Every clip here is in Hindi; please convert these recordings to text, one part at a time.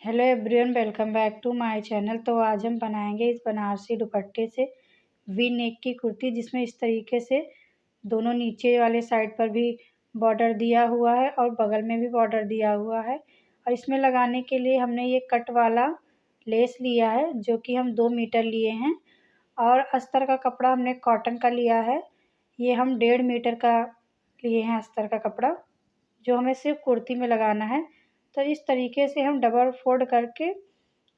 Hello everyone, welcome back to my channel. तो आज हम बनाएंगे इस बनारसी दुपट्टे से वी नेक की कुर्ती, जिसमें इस तरीके से दोनों नीचे वाले साइड पर भी बॉर्डर दिया हुआ है और बगल में भी बॉर्डर दिया हुआ है। और इसमें लगाने के लिए हमने ये कट वाला लेस लिया है, जो कि हम 2 मीटर लिए हैं। और अस्तर का कपड़ा हमने कॉटन का लिया है, ये हम 1.5 मीटर का लिए हैं अस्तर का कपड़ा, जो हमें सिर्फ कुर्ती में लगाना है। तो इस तरीके से हम डबल फोल्ड करके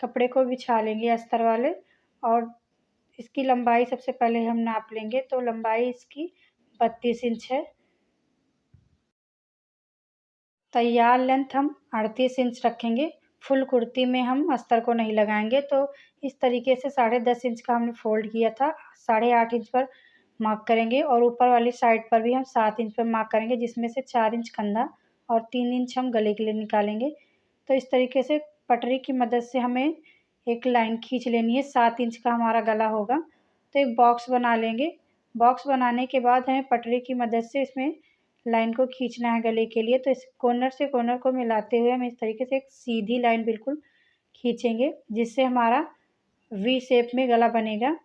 कपड़े को बिछा लेंगे अस्तर वाले। और इसकी लंबाई सबसे पहले हम नाप लेंगे। तो लंबाई इसकी 32 इंच है। तैयार लेंथ हम 38 इंच रखेंगे। फुल कुर्ती में हम अस्तर को नहीं लगाएंगे। तो इस तरीके से 10.5 इंच का हमने फोल्ड किया था, 8.5 इंच पर मार्क करेंगे। और ऊपर वाली साइड पर भी हम 7 इंच पर मार्क करेंगे, जिसमें से 4 इंच कंधा और 3 इंच हम गले के लिए निकालेंगे। तो इस तरीके से पटरी की मदद से हमें एक लाइन खींच लेनी है। 7 इंच का हमारा गला होगा। तो एक बॉक्स बना लेंगे। बॉक्स बनाने के बाद हमें पटरी की मदद से इसमें लाइन को खींचना है गले के लिए। तो इस कॉर्नर से कॉर्नर को मिलाते हुए हम इस तरीके से एक सीधी लाइन बिल्कुल खींचेंगे, जिससे हमारा वी शेप में गला बनेगा।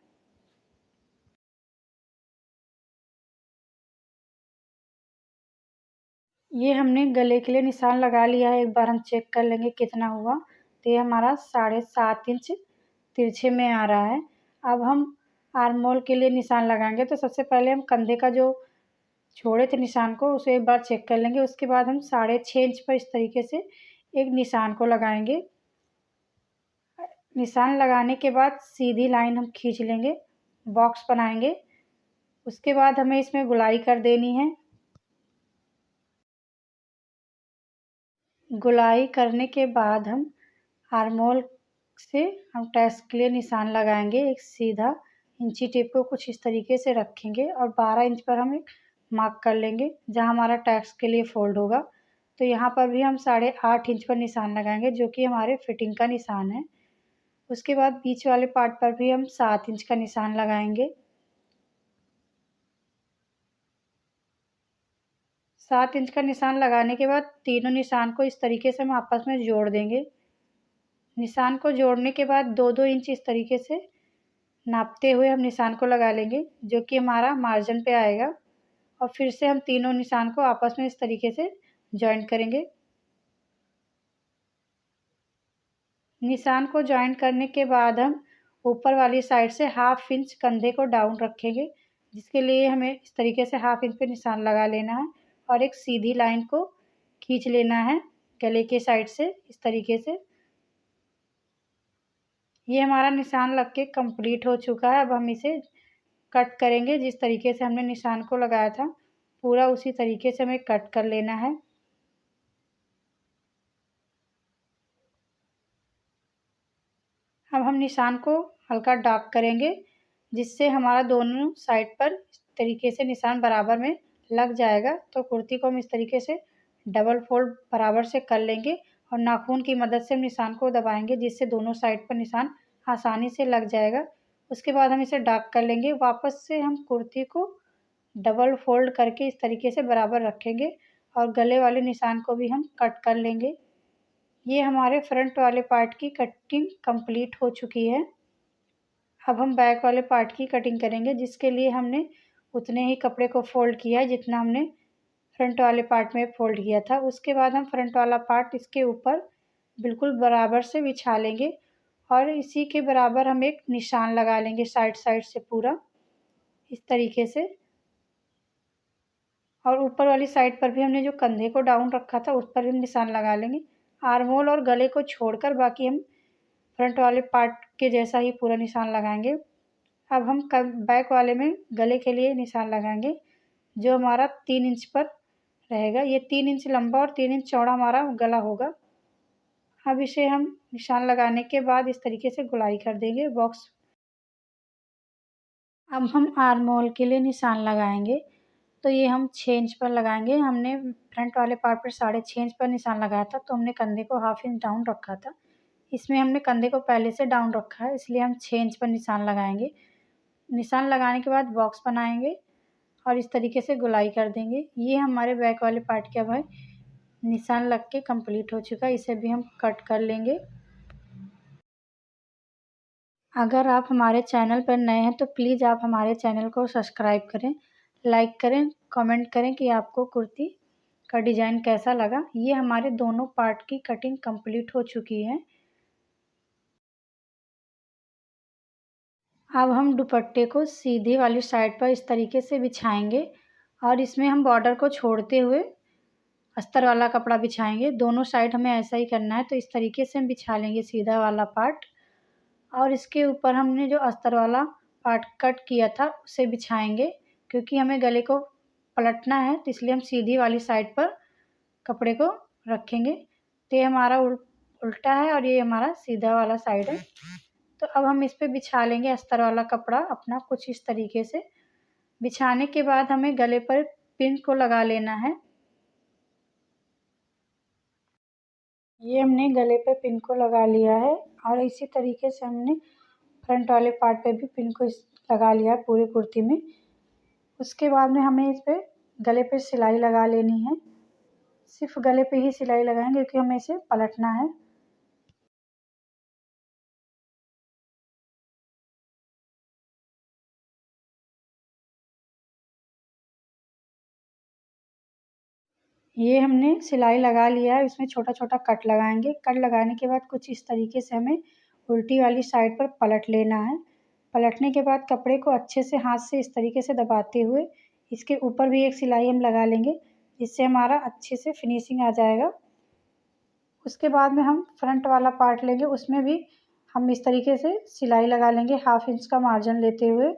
ये हमने गले के लिए निशान लगा लिया है। एक बार हम चेक कर लेंगे कितना हुआ। तो ये हमारा 7.5 इंच तिरछे में आ रहा है। अब हम आर्म होल के लिए निशान लगाएंगे। तो सबसे पहले हम कंधे का जो छोड़े थे निशान को, उसे एक बार चेक कर लेंगे। उसके बाद हम 6.5 इंच पर इस तरीके से एक निशान को लगाएंगे। निशान लगाने के बाद सीधी लाइन हम खींच लेंगे, बॉक्स बनाएंगे। उसके बाद हमें इसमें गुलाई कर देनी है। गुलाई करने के बाद हम आर्म होल से हम टैक्स के लिए निशान लगाएंगे। एक सीधा इंची टेप को कुछ इस तरीके से रखेंगे और 12 इंच पर हम एक मार्क कर लेंगे, जहां हमारा टैक्स के लिए फोल्ड होगा। तो यहाँ पर भी हम 8.5 इंच पर निशान लगाएंगे, जो कि हमारे फिटिंग का निशान है। उसके बाद बीच वाले पार्ट पर भी हम 7 इंच का निशान लगाएंगे। 7 इंच का निशान लगाने के बाद तीनों निशान को इस तरीके से हम आपस में जोड़ देंगे। निशान को जोड़ने के बाद 2-2 इंच इस तरीके से नापते हुए हम निशान को लगा लेंगे, जो कि हमारा मार्जिन पे आएगा। और फिर से हम तीनों निशान को आपस में इस तरीके से जॉइंट करेंगे। निशान को जॉइंट करने के बाद हम ऊपर वाली साइड से 1/2 इंच कंधे को डाउन रखेंगे, जिसके लिए हमें इस तरीके से 1/2 इंच पे निशान लगा लेना है और एक सीधी लाइन को खींच लेना है गले के साइड से इस तरीके से। ये हमारा निशान लग के कंप्लीट हो चुका है। अब हम इसे कट करेंगे। जिस तरीके से हमने निशान को लगाया था, पूरा उसी तरीके से हमें कट कर लेना है। अब हम निशान को हल्का डार्क करेंगे, जिससे हमारा दोनों साइड पर इस तरीके से निशान बराबर में लग जाएगा। तो कुर्ती को हम इस तरीके से डबल फोल्ड बराबर से कर लेंगे और नाखून की मदद से हम निशान को दबाएंगे, जिससे दोनों साइड पर निशान आसानी से लग जाएगा। उसके बाद हम इसे डार्क कर लेंगे। वापस से हम कुर्ती को डबल फोल्ड करके इस तरीके से बराबर रखेंगे और गले वाले निशान को भी हम कट कर लेंगे। ये हमारे फ्रंट वाले पार्ट की कटिंग कंप्लीट हो चुकी है। अब हम बैक वाले पार्ट की कटिंग करेंगे, जिसके लिए हमने उतने ही कपड़े को फोल्ड किया है जितना हमने फ्रंट वाले पार्ट में फोल्ड किया था। उसके बाद हम फ्रंट वाला पार्ट इसके ऊपर बिल्कुल बराबर से बिछा लेंगे और इसी के बराबर हम एक निशान लगा लेंगे साइड साइड से पूरा इस तरीके से। और ऊपर वाली साइड पर भी हमने जो कंधे को डाउन रखा था, उस पर भी निशान लगा लेंगे। आर्म होल और गले को छोड़कर बाकी हम फ्रंट वाले पार्ट के जैसा ही पूरा निशान लगाएंगे। अब हम बैक वाले में गले के लिए निशान लगाएंगे, जो हमारा 3 इंच पर रहेगा। ये 3 इंच लंबा और 3 इंच चौड़ा हमारा गला होगा। अब इसे हम निशान लगाने के बाद इस तरीके से गुलाई कर देंगे बॉक्स। अब हम आर्म होल के लिए निशान लगाएंगे। तो ये हम 6 इंच पर लगाएंगे। हमने फ्रंट वाले पार्ट पर 6.5 इंच पर निशान लगाया था, तो हमने कंधे को 1/2 इंच डाउन रखा था। इसमें हमने कंधे को पहले से डाउन रखा है, इसलिए हम 6 इंच पर निशान लगाएंगे। निशान लगाने के बाद बॉक्स बनाएंगे और इस तरीके से गुलाई कर देंगे। ये हमारे बैक वाले पार्ट के अब है निशान लग के कंप्लीट हो चुका है। इसे भी हम कट कर लेंगे। अगर आप हमारे चैनल पर नए हैं तो प्लीज़ आप हमारे चैनल को सब्सक्राइब करें, लाइक करें, कमेंट करें कि आपको कुर्ती का डिज़ाइन कैसा लगा। ये हमारे दोनों पार्ट की कटिंग कंप्लीट हो चुकी है। अब हम दुपट्टे को सीधी वाली साइड पर इस तरीके से बिछाएंगे और इसमें हम बॉर्डर को छोड़ते हुए अस्तर वाला कपड़ा बिछाएंगे। दोनों साइड हमें ऐसा ही करना है, तो इस तरीके से हम बिछा लेंगे सीधा वाला पार्ट और इसके ऊपर हमने जो अस्तर वाला पार्ट कट किया था उसे बिछाएंगे, क्योंकि हमें गले को पलटना है तो इसलिए हम सीधी वाली साइड पर कपड़े को रखेंगे। तो ये हमारा उल्टा है और ये हमारा सीधा वाला साइड है। तो अब हम इस पे बिछा लेंगे अस्तर वाला कपड़ा अपना कुछ इस तरीके से। बिछाने के बाद हमें गले पर पिन को लगा लेना है। ये हमने गले पे पिन को लगा लिया है और इसी तरीके से हमने फ्रंट वाले पार्ट पे भी पिन को लगा लिया है पूरी कुर्ती में। उसके बाद में हमें इस पे गले पे सिलाई लगा लेनी है। सिर्फ गले पे ही सिलाई लगाएंगे क्योंकि हमें इसे पलटना है। ये हमने सिलाई लगा लिया है, इसमें छोटा छोटा कट लगाएंगे। कट लगाने के बाद कुछ इस तरीके से हमें उल्टी वाली साइड पर पलट लेना है। पलटने के बाद कपड़े को अच्छे से हाथ से इस तरीके से दबाते हुए इसके ऊपर भी एक सिलाई हम लगा लेंगे, जिससे हमारा अच्छे से फिनिशिंग आ जाएगा। उसके बाद में हम फ्रंट वाला पार्ट लेंगे, उसमें भी हम इस तरीके से सिलाई लगा लेंगे 1/2 इंच का मार्जिन लेते हुए।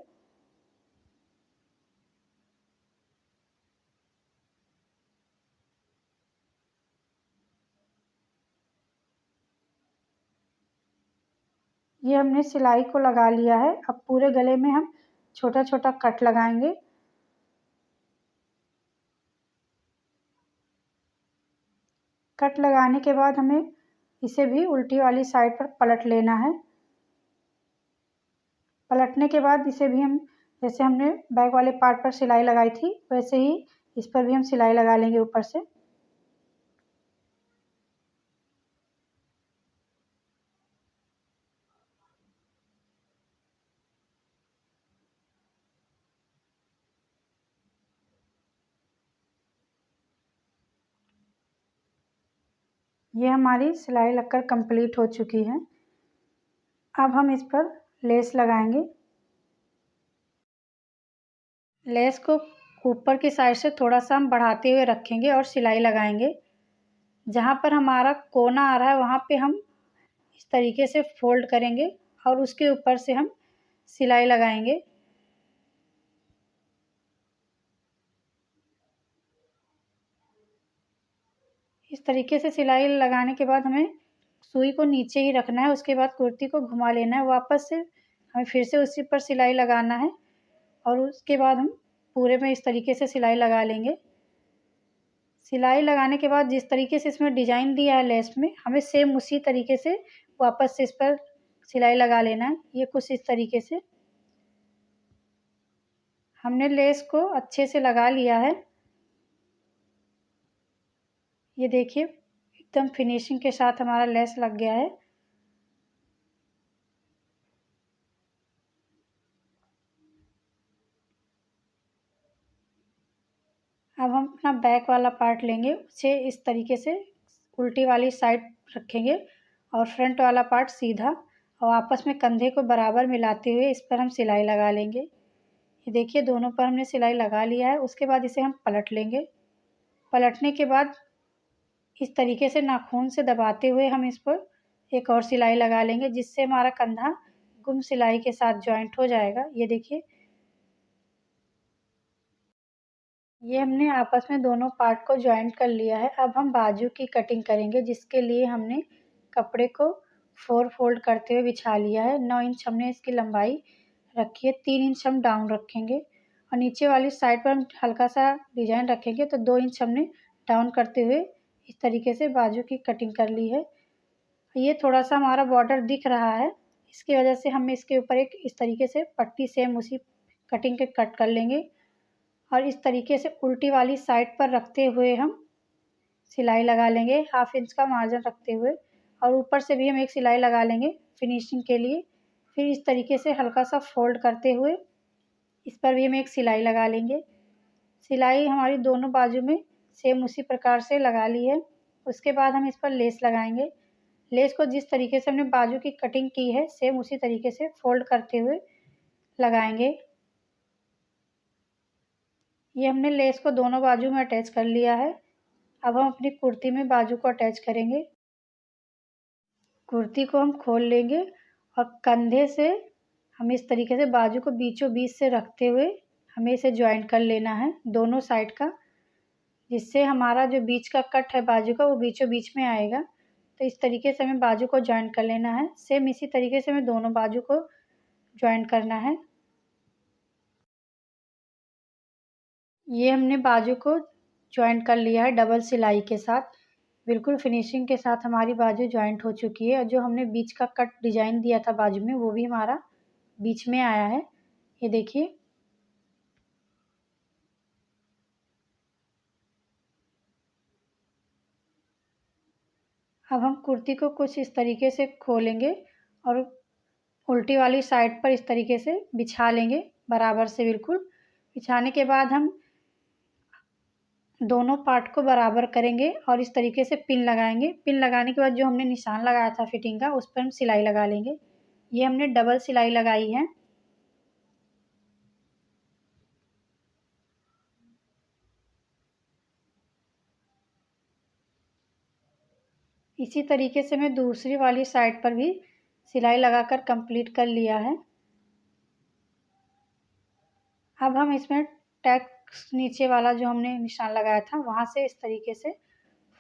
ये हमने सिलाई को लगा लिया है। अब पूरे गले में हम छोटा छोटा कट लगाएंगे। कट लगाने के बाद हमें इसे भी उल्टी वाली साइड पर पलट लेना है। पलटने के बाद इसे भी हम जैसे हमने बैक वाले पार्ट पर सिलाई लगाई थी वैसे ही इस पर भी हम सिलाई लगा लेंगे ऊपर से। ये हमारी सिलाई लगकर कंप्लीट हो चुकी है। अब हम इस पर लेस लगाएंगे। लेस को ऊपर की साइड से थोड़ा सा हम बढ़ाते हुए रखेंगे और सिलाई लगाएंगे। जहाँ पर हमारा कोना आ रहा है वहाँ पे हम इस तरीके से फोल्ड करेंगे और उसके ऊपर से हम सिलाई लगाएंगे। इस तरीके से सिलाई लगाने के बाद हमें सुई को नीचे ही रखना है। उसके बाद कुर्ती को घुमा लेना है, वापस से हमें फिर से उसी पर सिलाई लगाना है और उसके बाद हम पूरे में इस तरीके से सिलाई लगा लेंगे। सिलाई लगाने के बाद जिस तरीके से इसमें डिज़ाइन दिया है लेस में, हमें सेम उसी तरीके से वापस से इस पर सिलाई लगा लेना है। ये कुछ इस तरीके से हमने लेस को अच्छे से लगा लिया है। ये देखिए एकदम फिनिशिंग के साथ हमारा लेस लग गया है। अब हम अपना बैक वाला पार्ट लेंगे, उसे इस तरीके से उल्टी वाली साइड रखेंगे और फ्रंट वाला पार्ट सीधा और आपस में कंधे को बराबर मिलाते हुए इस पर हम सिलाई लगा लेंगे। ये देखिए दोनों पर हमने सिलाई लगा लिया है। उसके बाद इसे हम पलट लेंगे। पलटने के बाद इस तरीके से नाखून से दबाते हुए हम इस पर एक और सिलाई लगा लेंगे, जिससे हमारा कंधा गुम सिलाई के साथ जॉइंट हो जाएगा। ये देखिए ये हमने आपस में दोनों पार्ट को जॉइंट कर लिया है। अब हम बाजू की कटिंग करेंगे, जिसके लिए हमने कपड़े को 4 फोल्ड करते हुए बिछा लिया है। 9 इंच हमने इसकी लंबाई रखी है, 3 इंच हम डाउन रखेंगे और नीचे वाली साइड पर हम हल्का सा डिजाइन रखेंगे तो 2 इंच हमने डाउन करते हुए इस तरीके से बाजू की कटिंग कर ली है। ये थोड़ा सा हमारा बॉर्डर दिख रहा है, इसकी वजह से हम इसके ऊपर एक इस तरीके से पट्टी सेम उसी कटिंग के कट कर लेंगे और इस तरीके से उल्टी वाली साइड पर रखते हुए हम सिलाई लगा लेंगे 1/2 इंच का मार्जिन रखते हुए और ऊपर से भी हम एक सिलाई लगा लेंगे फिनिशिंग के लिए। फिर इस तरीके से हल्का सा फोल्ड करते हुए इस पर भी हम एक सिलाई लगा लेंगे। सिलाई हमारी दोनों बाजू में सेम उसी प्रकार से लगा ली है। उसके बाद हम इस पर लेस लगाएंगे। लेस को जिस तरीके से हमने बाजू की कटिंग की है सेम उसी तरीके से फोल्ड करते हुए लगाएंगे। ये हमने लेस को दोनों बाजू में अटैच कर लिया है। अब हम अपनी कुर्ती में बाजू को अटैच करेंगे। कुर्ती को हम खोल लेंगे और कंधे से हम इस तरीके से बाजू को बीचों बीच से रखते हुए हमें इसे ज्वाइंट कर लेना है दोनों साइड का, जिससे हमारा जो बीच का कट है बाजू का वो बीचों बीच में आएगा। तो इस तरीके से हमें बाजू को ज्वाइंट कर लेना है। सेम इसी तरीके से हमें दोनों बाजू को ज्वाइंट करना है। ये हमने बाजू को ज्वाइंट कर लिया है डबल सिलाई के साथ। बिल्कुल फिनिशिंग के साथ हमारी बाजू ज्वाइंट हो चुकी है और जो हमने बीच का कट डिजाइन दिया था बाजू में वो भी हमारा बीच में आया है। ये देखिए। अब हम कुर्ती को कुछ इस तरीके से खोलेंगे और उल्टी वाली साइड पर इस तरीके से बिछा लेंगे बराबर से। बिल्कुल बिछाने के बाद हम दोनों पार्ट को बराबर करेंगे और इस तरीके से पिन लगाएंगे। पिन लगाने के बाद जो हमने निशान लगाया था फिटिंग का उस पर हम सिलाई लगा लेंगे। ये हमने डबल सिलाई लगाई है। इसी तरीके से मैं दूसरी वाली साइड पर भी सिलाई लगाकर कंप्लीट कर लिया है। अब हम इसमें टैक्स नीचे वाला जो हमने निशान लगाया था वहाँ से इस तरीके से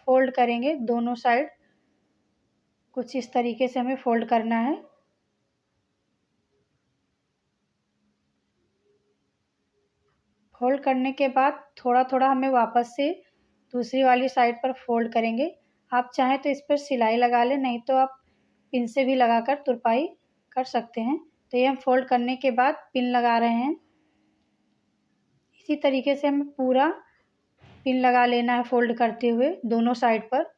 फोल्ड करेंगे दोनों साइड। कुछ इस तरीके से हमें फोल्ड करना है। फोल्ड करने के बाद थोड़ा थोड़ा हमें वापस से दूसरी वाली साइड पर फोल्ड करेंगे। आप चाहें तो इस पर सिलाई लगा लें, नहीं तो आप पिन से भी लगाकर तुरपाई कर सकते हैं। तो ये हम फोल्ड करने के बाद पिन लगा रहे हैं। इसी तरीके से हमें पूरा पिन लगा लेना है फोल्ड करते हुए दोनों साइड पर।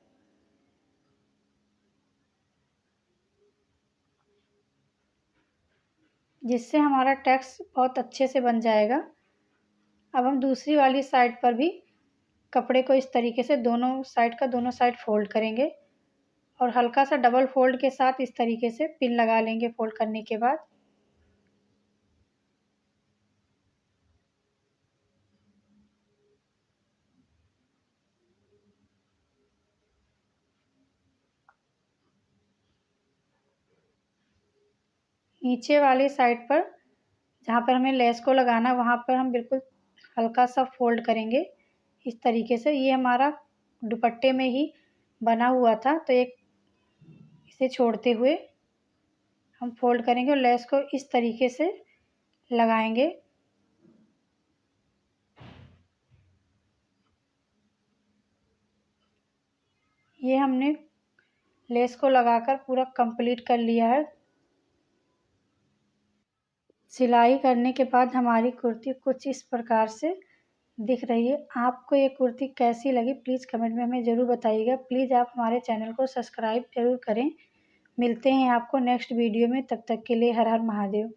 जिससे हमारा टैक्स बहुत अच्छे से बन जाएगा। अब हम दूसरी वाली साइड पर भी कपड़े को इस तरीके से दोनों साइड फोल्ड करेंगे और हल्का सा डबल फोल्ड के साथ इस तरीके से पिन लगा लेंगे फोल्ड करने के बाद। नीचे वाली साइड पर जहाँ पर हमें लेस को लगाना है वहाँ पर हम बिल्कुल हल्का सा फोल्ड करेंगे इस तरीके से। ये हमारा दुपट्टे में ही बना हुआ था तो एक इसे छोड़ते हुए हम फोल्ड करेंगे और लेस को इस तरीके से लगाएंगे। ये हमने लेस को लगाकर पूरा कंप्लीट कर लिया है। सिलाई करने के बाद हमारी कुर्ती कुछ इस प्रकार से दिख रही है। आपको ये कुर्ती कैसी लगी प्लीज़ कमेंट में हमें ज़रूर बताइएगा। प्लीज़ आप हमारे चैनल को सब्सक्राइब ज़रूर करें। मिलते हैं आपको नेक्स्ट वीडियो में, तब तक के लिए हर हर महादेव।